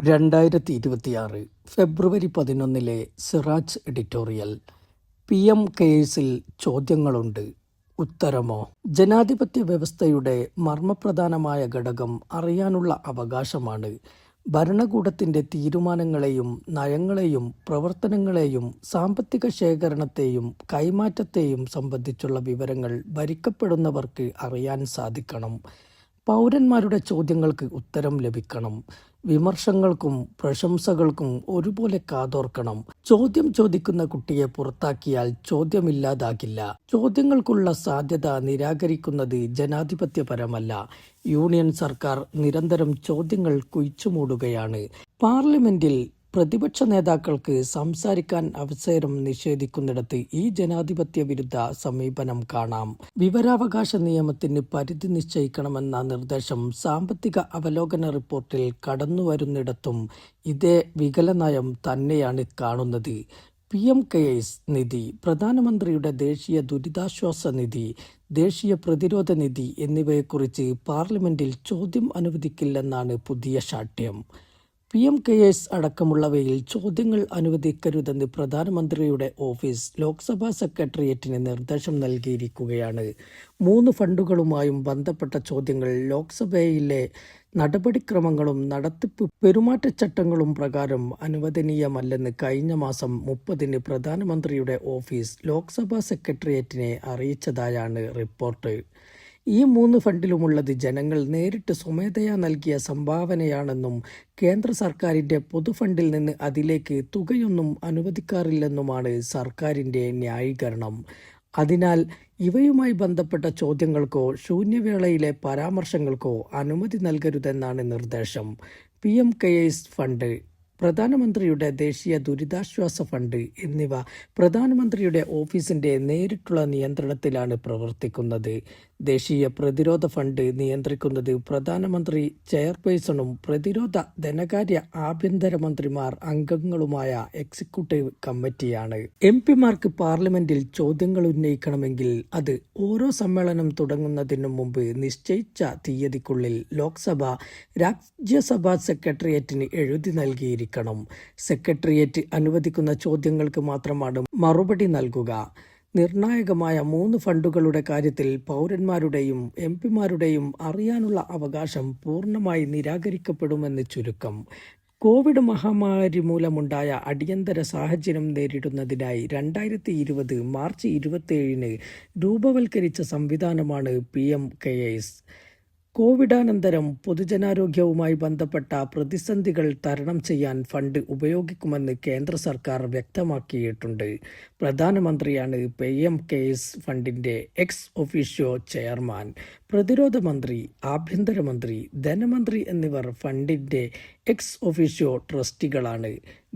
2026 ഫെബ്രുവരി 11 Siraj editorial. PM കേസിൽ ചോദ്യങ്ങളുണ്ട്, ഉത്തരമോ? ജനാധിപത്യ വ്യവസ്ഥയുടെ മർമ്മപ്രധാനമായ ഘടകം അറിയാനുള്ള അവകാശമാണ്. ഭരണകൂടത്തിന്റെ തീരുമാനങ്ങളെയും നയങ്ങളെയും പ്രവർത്തനങ്ങളെയും സാമ്പത്തിക ശേഖരണത്തെയും കൈമാറ്റത്തെയും സംബന്ധിച്ചുള്ള വിവരങ്ങൾ ഭരിക്കപ്പെടുന്നവർക്ക് അറിയാൻ സാധിക്കണം. പൗരന്മാരുടെ ചോദ്യങ്ങൾക്ക് ഉത്തരം ലഭിക്കണം. വിമർശങ്ങൾക്കും പ്രശംസകൾക്കും ഒരുപോലെ കാതോർക്കണം. ചോദ്യം ചോദിക്കുന്ന കുട്ടിയെ പുറത്താക്കിയാൽ ചോദ്യമില്ലാതാകില്ല. ചോദ്യങ്ങൾക്കുള്ള സാധ്യത നിരാകരിക്കുന്നത് ജനാധിപത്യപരമല്ല. യൂണിയൻ സർക്കാർ നിരന്തരം ചോദ്യങ്ങൾ കുഴിച്ചുമൂടുകയാണ്. പാർലമെന്റിൽ പ്രതിപക്ഷ നേതാക്കൾക്ക് സംസാരിക്കാൻ അവസരം നിഷേധിക്കുന്നിടത്ത് ഈ ജനാധിപത്യ വിരുദ്ധ സമീപനം കാണാം. വിവരാവകാശ നിയമത്തിന് പരിധി നിശ്ചയിക്കണമെന്ന നിർദ്ദേശം സാമ്പത്തിക അവലോകന റിപ്പോർട്ടിൽ കടന്നുവരുന്നിടത്തും ഇതേ വികലനയം തന്നെയാണ് കാണുന്നത്. PM കെയേഴ്സ് നിധി, പ്രധാനമന്ത്രിയുടെ ദേശീയ ദുരിതാശ്വാസ നിധി, ദേശീയ പ്രതിരോധ നിധി എന്നിവയെക്കുറിച്ച് പാർലമെന്റിൽ ചോദ്യം അനുവദിക്കില്ലെന്നാണ് പുതിയ ശാഠ്യം. PM കെയേഴ്സ് അടക്കമുള്ളവയിൽ ചോദ്യങ്ങൾ അനുവദിക്കരുതെന്ന് പ്രധാനമന്ത്രിയുടെ ഓഫീസ് ലോക്സഭാ സെക്രട്ടേറിയറ്റിന് നിർദ്ദേശം നൽകിയിരിക്കുകയാണ്. 3 ഫണ്ടുകളുമായും ബന്ധപ്പെട്ട ചോദ്യങ്ങൾ ലോക്സഭയിലെ നടപടിക്രമങ്ങളും നടത്തിപ്പ് പെരുമാറ്റച്ചട്ടങ്ങളും പ്രകാരം അനുവദനീയമല്ലെന്ന് കഴിഞ്ഞ മാസം 30 പ്രധാനമന്ത്രിയുടെ ഓഫീസ് ലോക്സഭാ സെക്രട്ടേറിയറ്റിനെ അറിയിച്ചതായാണ് റിപ്പോർട്ട്. ഈ 3 ഫണ്ടിലുമുള്ളത് ജനങ്ങൾ നേരിട്ട് സ്വമേധയാ നൽകിയ സംഭാവനയാണെന്നും കേന്ദ്ര സർക്കാരിൻ്റെ പൊതുഫണ്ടിൽ നിന്ന് അതിലേക്ക് തുകയൊന്നും അനുവദിക്കാറില്ലെന്നുമാണ് സർക്കാരിൻ്റെ ന്യായീകരണം. അതിനാൽ ഇവയുമായി ബന്ധപ്പെട്ട ചോദ്യങ്ങൾക്കോ ശൂന്യവേളയിലെ പരാമർശങ്ങൾക്കോ അനുമതി നൽകരുതെന്നാണ് നിർദ്ദേശം. PM കെയേഴ്സ് ഫണ്ട്, പ്രധാനമന്ത്രിയുടെ ദേശീയ ദുരിതാശ്വാസ ഫണ്ട് എന്നിവ പ്രധാനമന്ത്രിയുടെ ഓഫീസിന്റെ നേരിട്ടുള്ള നിയന്ത്രണത്തിലാണ് പ്രവർത്തിക്കുന്നത്. ദേശീയ പ്രതിരോധ ഫണ്ട് നിയന്ത്രിക്കുന്നത് പ്രധാനമന്ത്രി ചെയർപേഴ്സണും പ്രതിരോധ, ധനകാര്യ, ആഭ്യന്തര മന്ത്രിമാർ അംഗങ്ങളുമായ എക്സിക്യൂട്ടീവ് കമ്മിറ്റിയാണ്. MP-മാർക്ക് പാർലമെന്റിൽ ചോദ്യങ്ങൾ ഉന്നയിക്കണമെങ്കിൽ അത് ഓരോ സമ്മേളനം തുടങ്ങുന്നതിനു മുമ്പ് നിശ്ചയിച്ച തീയതിക്കുള്ളിൽ ലോക്സഭ രാജ്യസഭാ സെക്രട്ടേറിയറ്റിന് എഴുതി നൽകിയിരിക്കണം. സെക്രട്ടേറിയറ്റ് അനുവദിക്കുന്ന ചോദ്യങ്ങൾക്ക് മാത്രമാണ് മറുപടി നൽകുക. നിർണായകമായ 3 ഫണ്ടുകളുടെ കാര്യത്തിൽ പൗരന്മാരുടെയും MP-മാരുടെയും അറിയാനുള്ള അവകാശം പൂർണ്ണമായി നിരാകരിക്കപ്പെടുമെന്ന് ചുരുക്കം. കോവിഡ് മഹാമാരി മൂലമുണ്ടായ അടിയന്തര സാഹചര്യം നേരിടുന്നതിനായി 2020 മാർച്ച് 27 രൂപവൽക്കരിച്ച സംവിധാനമാണ് PM കെയേഴ്സ്. കോവിഡാനന്തരം പൊതുജനാരോഗ്യവുമായി ബന്ധപ്പെട്ട പ്രതിസന്ധികൾ തരണം ചെയ്യാൻ ഫണ്ട് ഉപയോഗിക്കുമെന്ന് കേന്ദ്ര സർക്കാർ വ്യക്തമാക്കിയിട്ടുണ്ട്. പ്രധാനമന്ത്രിയാണ് PM കെയേഴ്സ് ഫണ്ടിന്റെ എക്സ് ഒഫീഷ്യോ ചെയർമാൻ. പ്രതിരോധ മന്ത്രി, ആഭ്യന്തരമന്ത്രി, ധനമന്ത്രി എന്നിവർ ഫണ്ടിന്റെ എക്സ് ഒഫീഷ്യോ ട്രസ്റ്റികളാണ്.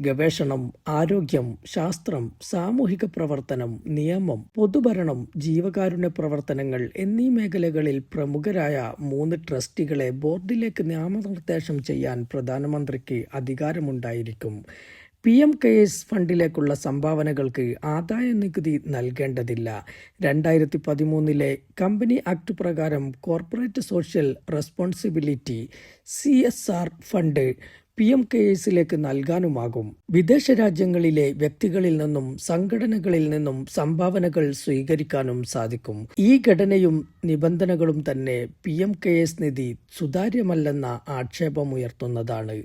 ഗവേഷണം, ആരോഗ്യം, ശാസ്ത്രം, സാമൂഹിക പ്രവർത്തനം, നിയമം, പൊതുഭരണം, ജീവകാരുണ്യ പ്രവർത്തനങ്ങൾ എന്നീ മേഖലകളിൽ പ്രമുഖരായ 3 ട്രസ്റ്റികളെ ബോർഡിലേക്ക് നാമനിർദ്ദേശം ചെയ്യാൻ പ്രധാനമന്ത്രിക്ക് അധികാരമുണ്ടായിരിക്കും. PM കെയേഴ്സ് ഫണ്ടിലേക്കുള്ള സംഭാവനകൾക്ക് ആദായ നികുതി നൽകേണ്ടതില്ല. 2013 കമ്പനി ആക്ട് പ്രകാരം corporate social responsibility CSR fund PM കെയേഴ്സിലേക്ക് നൽകാനുമാകും. വിദേശ രാജ്യങ്ങളിലെ വ്യക്തികളിൽ നിന്നും സംഘടനകളിൽ നിന്നും സംഭാവനകൾ സ്വീകരിക്കാനും സാധിക്കും. ഈ ഘടനയും നിബന്ധനകളും തന്നെ PM കെയേഴ്സ് നിധി സുതാര്യമല്ലെന്ന ആക്ഷേപമുയർത്തുന്നതാണ്.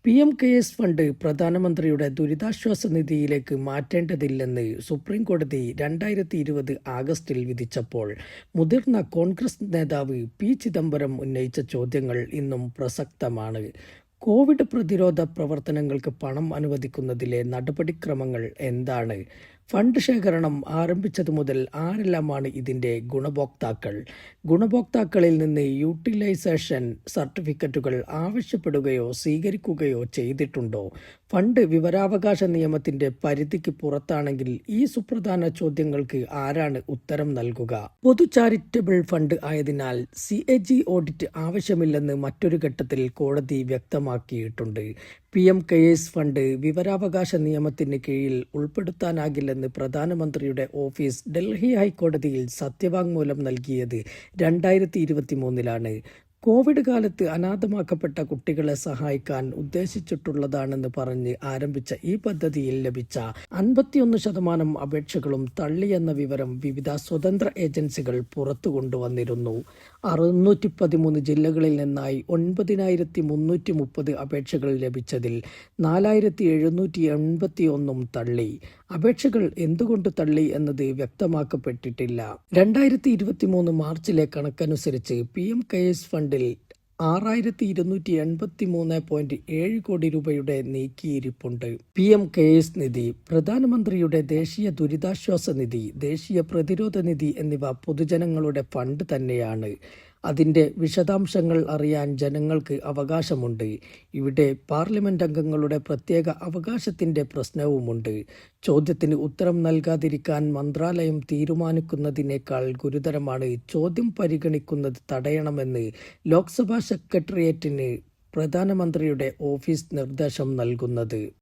PM കെയേഴ്സ് ഫണ്ട് പ്രധാനമന്ത്രിയുടെ ദുരിതാശ്വാസ നിധിയിലേക്ക് മാറ്റേണ്ടതില്ലെന്ന് സുപ്രീം കോടതി 2020 ആഗസ്റ്റിൽ വിധിച്ചപ്പോൾ മുതിർന്ന കോൺഗ്രസ് നേതാവ് P ചിദംബരം ഉന്നയിച്ച ചോദ്യങ്ങൾ ഇന്നും പ്രസക്തമാണ്. കോവിഡ് പ്രതിരോധ പ്രവർത്തനങ്ങൾക്ക് പണം അനുവദിക്കുന്നതിലെ നടപടിക്രമങ്ങൾ എന്താണ്? ഫണ്ട് ശേഖരണം ആരംഭിച്ചതു മുതൽ ആരെല്ലാമാണ് ഇതിൻ്റെ ഗുണഭോക്താക്കൾ? ഗുണഭോക്താക്കളിൽ നിന്ന് യൂട്ടിലൈസേഷൻ സർട്ടിഫിക്കറ്റുകൾ ആവശ്യപ്പെടുകയോ സ്വീകരിക്കുകയോ ചെയ്തിട്ടുണ്ടോ? ഫണ്ട് വിവരാവകാശ നിയമത്തിന്റെ പരിധിക്ക് പുറത്താണെങ്കിൽ ഈ സുപ്രധാന ചോദ്യങ്ങൾക്ക് ആരാണ് ഉത്തരം നൽകുക? പൊതു ചാരിറ്റബിൾ ഫണ്ട് ആയതിനാൽ CAG ഓഡിറ്റ് ആവശ്യമില്ലെന്ന് മറ്റൊരു ഘട്ടത്തിൽ കോടതി വ്യക്തമാക്കിയിട്ടുണ്ട്. PM കെയേഴ്സ് ഫണ്ട് വിവരാവകാശ നിയമത്തിന് കീഴിൽ ഉൾപ്പെടുത്താനാകില്ലെന്ന് പ്രധാനമന്ത്രിയുടെ ഓഫീസ് ഡൽഹി ഹൈക്കോടതിയിൽ സത്യവാങ്മൂലം നൽകിയത് 2023 കോവിഡ് കാലത്ത് അനാഥമാക്കപ്പെട്ട കുട്ടികളെ സഹായിക്കാൻ ഉദ്ദേശിച്ചിട്ടുള്ളതാണെന്ന് പറഞ്ഞ് ആരംഭിച്ച ഈ പദ്ധതിയിൽ ലഭിച്ച 51% അപേക്ഷകളും തള്ളിയെന്ന വിവരം വിവിധ സ്വതന്ത്ര ഏജൻസികൾ പുറത്തു കൊണ്ടുവന്നിരുന്നു. 613 ജില്ലകളിൽ നിന്നായി 9330 അപേക്ഷകൾ ലഭിച്ചതിൽ 4781 തള്ളി. അപേക്ഷകൾ എന്തുകൊണ്ട് തള്ളി എന്നത് വ്യക്തമാക്കപ്പെട്ടിട്ടില്ല. 2023 മാർച്ചിലെ കണക്കനുസരിച്ച് PM കെയേഴ്സ് ഫണ്ടിൽ 6283.7 കോടി രൂപയുടെ നീക്കിയിരിപ്പുണ്ട്. PM കെയേഴ്സ് നിധി, പ്രധാനമന്ത്രിയുടെ ദേശീയ ദുരിതാശ്വാസ നിധി, ദേശീയ പ്രതിരോധ നിധി എന്നിവ പൊതുജനങ്ങളുടെ ഫണ്ട് തന്നെയാണ്. അതിൻ്റെ വിശദാംശങ്ങൾ അറിയാൻ ജനങ്ങൾക്ക് അവകാശമുണ്ട്. ഇവിടെ പാർലമെന്റ് അംഗങ്ങളുടെ പ്രത്യേക അവകാശത്തിൻ്റെ പ്രശ്നവുമുണ്ട്. ചോദ്യത്തിന് ഉത്തരം നൽകാതിരിക്കാൻ മന്ത്രാലയം തീരുമാനിക്കുന്നതിനേക്കാൾ ഗുരുതരമാണ് ചോദ്യം പരിഗണിക്കുന്നത് തടയണമെന്ന് ലോക്സഭാ സെക്രട്ടേറിയറ്റിന് പ്രധാനമന്ത്രിയുടെ ഓഫീസ് നിർദ്ദേശം നൽകുന്നത്.